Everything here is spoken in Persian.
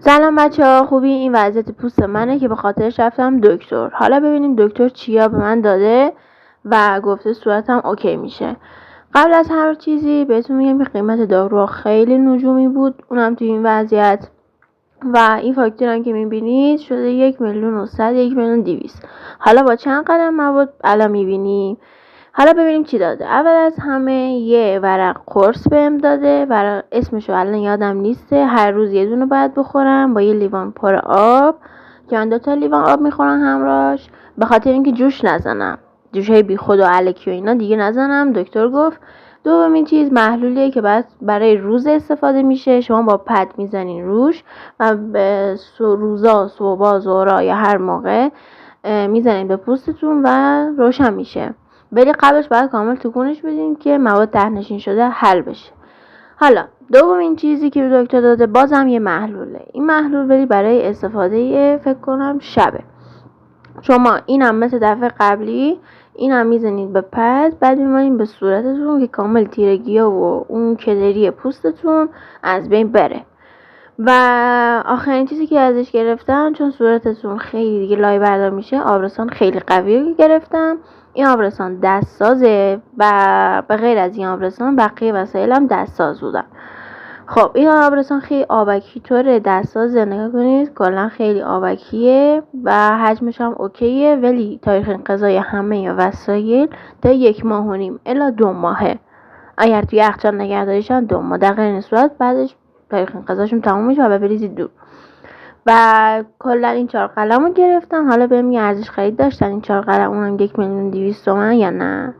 سلام بچه‌ها، خوبی؟ این وضعیت پوست منه که به خاطرش رفتم دکتر. حالا ببینیم دکتر چیا به من داده و گفته صورتم اوکی میشه. قبل از هر چیزی بهتون میگم که قیمت دارو خیلی نجومی بود، اونم توی این وضعیت. و این فاکتورم که میبینید شده 1,100,000 1,200,000. حالا با چند قدم مواد الان میبینیم. حالا ببینیم چی داده. اول از همه یه ورق قرص بهم داده. ورق اسمشو الان یادم نیسته. هر روز یه دونه باید بخورم با یه لیوان پر آب، که من 2 لیوان آب میخورم همراش، به خاطر اینکه جوش نزنم، جوشای بی خود و الکی و اینا دیگه نزنم. دکتر گفت. دومین چیز محلولیه که برای روز استفاده میشه. شما با پد میزنین روش و به روزا، صبح، ظهرا یا هر موقع میزنین به پوستتون و روشن میشه. ولی قبلش باید کامل تکونش بدین که مواد ته‌نشین شده حل بشه. حالا دومین چیزی که به دکتر داده بازم یه محلوله. این محلول ولی برای استفاده فکر کنم شبه. شما اینم مثل دفعه قبلی اینم میزنید به پد، بعد میمانید به صورتتون که کامل تیرگی‌ها و اون کدری پوستتون از بین بره. و آخرین چیزی که ازش گرفتم، چون صورتتون خیلی دیگه لای بردار میشه، آبرسان خیلی قوی گرفتم. این آبرسان دستسازه و به غیر از این آبرسان بقیه وسایلم دستساز بودن. خب این آبرسان خیلی آبکی طوره، دستسازه. نگاه کنید کلا خیلی آبکیه و حجمش هم اوکیه، ولی تاریخ انقضای همه وسایل تا 1.5 ماه الی 2 ماهه. اگر توی یخچال نگهداریشن 2 ماه، در غیر این صورت بعدش تاریخ انقضاشون تموم میشه و بریزید دور. و کلا این 4 قلم رو گرفتم. حالا بهم ارزش خرید داشتن این 4 قلم، اونم 1,200,000 تومان یا نه؟